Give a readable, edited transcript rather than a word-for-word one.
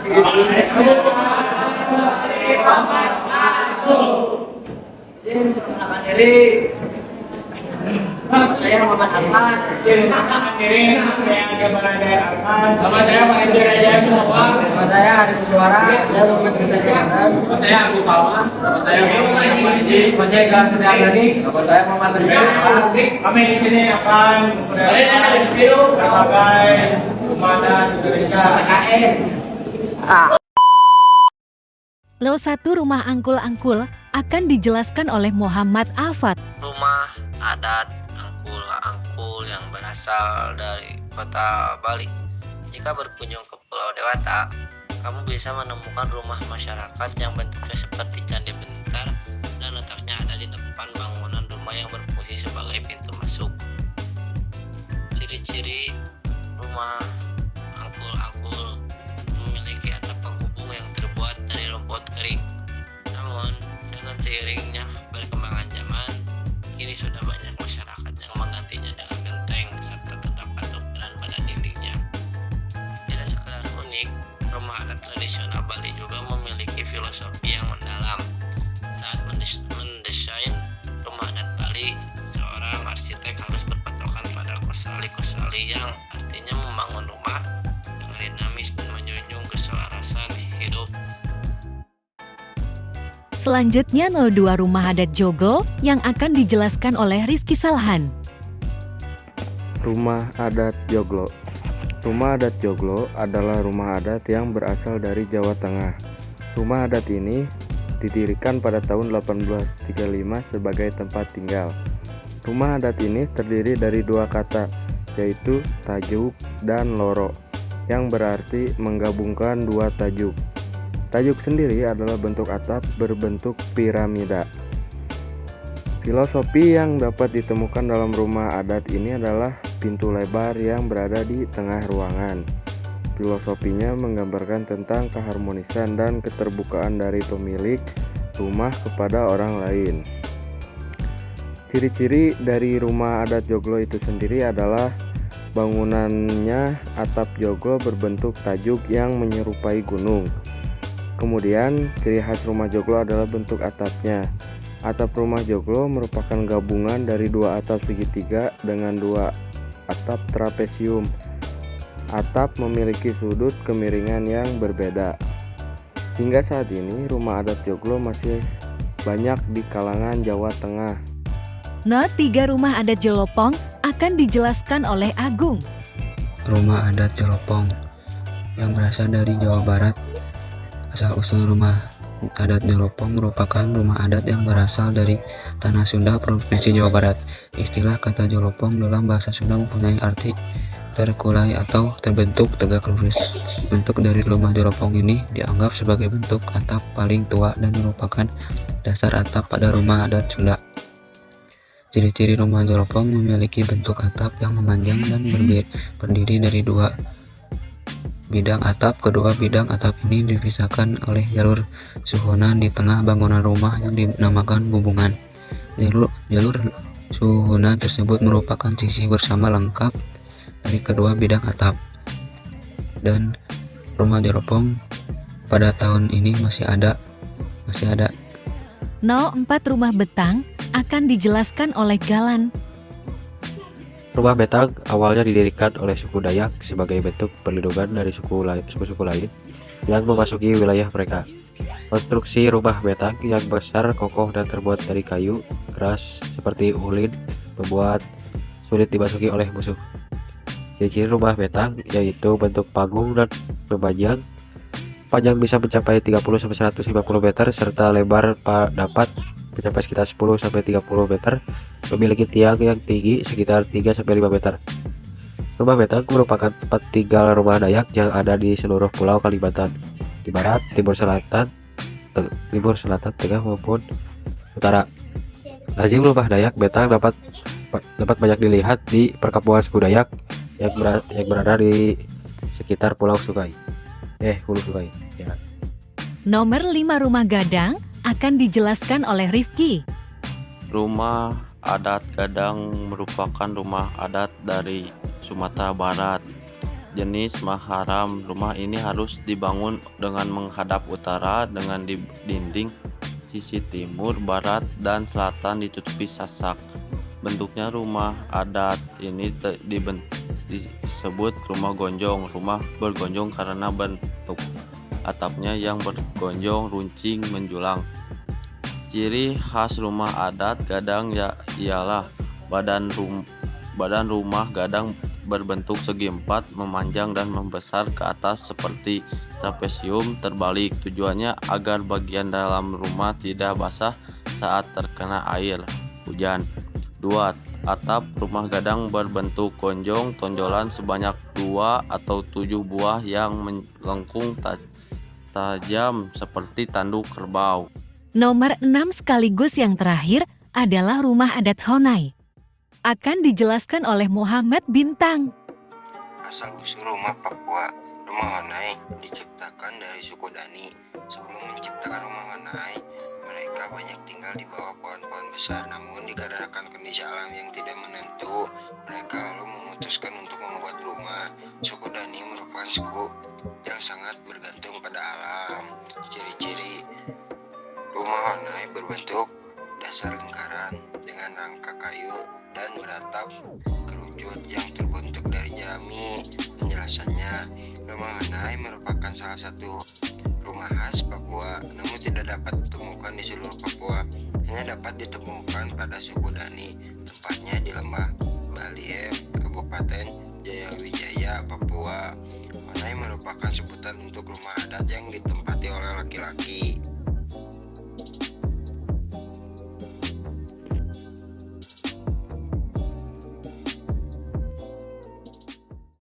Perkenalkan diri. Nama saya Muhammad Alfan. Nama saya Manisir Raja Kusuma. Nama saya Ari Kuswara. Saya Muhammad Rizal Jamanan. Nama saya Abu Salman. Nama saya Muhammad Iji. Nama saya Galang Setiabadi. Nama saya Muhammad Rizal. Kami di sini akan berbagai rumah adat Indonesia. Lot 1 Rumah Angkul-Angkul akan dijelaskan oleh Muhammad Alfat. Rumah adat angkul-angkul yang berasal dari kota Bali. Jika berkunjung ke Pulau Dewata, kamu bisa menemukan rumah masyarakat yang bentuknya seperti candi bentar dan letaknya ada di depan bangunan rumah yang berfungsi sebagai pintu masuk. Ciri-ciri rumah angkul-angkul memiliki atap penghubung yang terbuat dari rumput kering. Namun, dengan seiringnya perkembangan zaman, kini sudah banyak masyarakat yang menggantinya dengan genteng serta terdapat ukiran pada dindingnya. Tidak sekedar unik, rumah adat tradisional Bali juga memiliki filosofi yang mendalam. Saat mendesain rumah adat Bali, seorang arsitek harus berpatokan pada kosali-kosali yang artinya membangun rumah dengan dinamis dan menjunjung keselarasan hidup. Selanjutnya 02 Rumah Adat Joglo yang akan dijelaskan oleh Rizky Salhan. Rumah adat Joglo. Rumah adat Joglo adalah rumah adat yang berasal dari Jawa Tengah. Rumah adat ini didirikan pada tahun 1835 sebagai tempat tinggal. Rumah adat ini terdiri dari dua kata, yaitu tajuk dan loro, yang berarti menggabungkan dua tajuk. Tajuk sendiri adalah bentuk atap berbentuk piramida. Filosofi yang dapat ditemukan dalam rumah adat ini adalah pintu lebar yang berada di tengah ruangan. Filosofinya menggambarkan tentang keharmonisan dan keterbukaan dari pemilik rumah kepada orang lain. Ciri-ciri dari rumah adat Joglo itu sendiri adalah bangunannya atap joglo berbentuk tajuk yang menyerupai gunung. Kemudian, ciri khas rumah joglo adalah bentuk atapnya. Atap rumah joglo merupakan gabungan dari dua atap segitiga dengan dua atap trapesium. Atap memiliki sudut kemiringan yang berbeda. Hingga saat ini, rumah adat joglo masih banyak di kalangan Jawa Tengah. Not 3 Rumah Adat Jelopong akan dijelaskan oleh Agung. Rumah adat Jelopong yang berasal dari Jawa Barat. Asal-usul rumah adat Jelopong merupakan rumah adat yang berasal dari Tanah Sunda, Provinsi Jawa Barat. Istilah kata Jelopong dalam bahasa Sunda mempunyai arti terkulai atau terbentuk tegak lurus. Bentuk dari rumah Jelopong ini dianggap sebagai bentuk atap paling tua dan merupakan dasar atap pada rumah adat Sunda. Ciri-ciri rumah Jelopong memiliki bentuk atap yang memanjang dan berdiri dari dua bidang atap. Kedua bidang atap ini dipisahkan oleh jalur suhunan di tengah bangunan rumah yang dinamakan bubungan. Jalur suhunan tersebut merupakan sisi bersama lengkap dari kedua bidang atap. Dan rumah Jelopong pada tahun ini masih ada. 04 Rumah Betang akan dijelaskan oleh Galan. Rumah Betang awalnya didirikan oleh suku Dayak sebagai bentuk perlindungan dari suku-suku lain yang memasuki wilayah mereka. Konstruksi rumah Betang yang besar, kokoh, dan terbuat dari kayu keras seperti ulin membuat sulit dimasuki oleh musuh. Ciri-ciri rumah Betang yaitu bentuk panggung dan memanjang. Panjang bisa mencapai 30-150 meter serta lebar dapat mencapai sekitar 10-30 meter. Memiliki tiang yang tinggi sekitar 3-5 meter. Rumah Betang merupakan tempat tinggal rumah Dayak yang ada di seluruh pulau Kalimantan, di barat, timur selatan, tengah maupun utara. Lazim rumah Dayak Betang dapat banyak dilihat di perkampungan suku Dayak yang berada di sekitar Hulu Sungai. Ya. Nomor 5 Rumah Gadang akan dijelaskan oleh Rifki. Rumah adat Gadang merupakan rumah adat dari Sumatera Barat jenis maharam. Rumah ini harus dibangun dengan menghadap utara dengan dinding sisi timur, barat, dan selatan ditutupi sasak. Bentuknya rumah adat ini disebut rumah gonjong. Rumah bergonjong karena bentuk atapnya yang bergonjong runcing menjulang. Ciri khas rumah adat Gadang ialah badan rumah gadang berbentuk segi empat, memanjang dan membesar ke atas seperti trapesium terbalik. Tujuannya agar bagian dalam rumah tidak basah saat terkena air hujan. 2. Atap rumah gadang berbentuk gonjong, tonjolan sebanyak 2 atau 7 buah yang melengkung tajam seperti tanduk kerbau. Nomor 6 sekaligus yang terakhir adalah rumah adat Honai. Akan dijelaskan oleh Muhammad Bintang. Asal-usul rumah Papua, rumah Honai diciptakan dari suku Dani. Sebelum menciptakan rumah Honai, mereka banyak tinggal di bawah pohon-pohon besar. Namun dikarenakan kondisi alam yang tidak menentu, mereka lalu memutuskan untuk membuat rumah. Suku Dani merupakan suku yang sangat bergantung pada alam. Ciri-ciri rumah Honai berbentuk dasar lingkaran dengan rangka kayu dan beratap kerucut yang terbentuk dari jerami. Penjelasannya, rumah Honai merupakan salah satu rumah khas Papua, namun tidak dapat ditemukan di seluruh Papua. Hanya dapat ditemukan pada suku Dani, tempatnya di Lembah Baliem, Kabupaten Jayawijaya, Papua. Honai merupakan sebutan untuk rumah adat yang ditempati oleh laki-laki.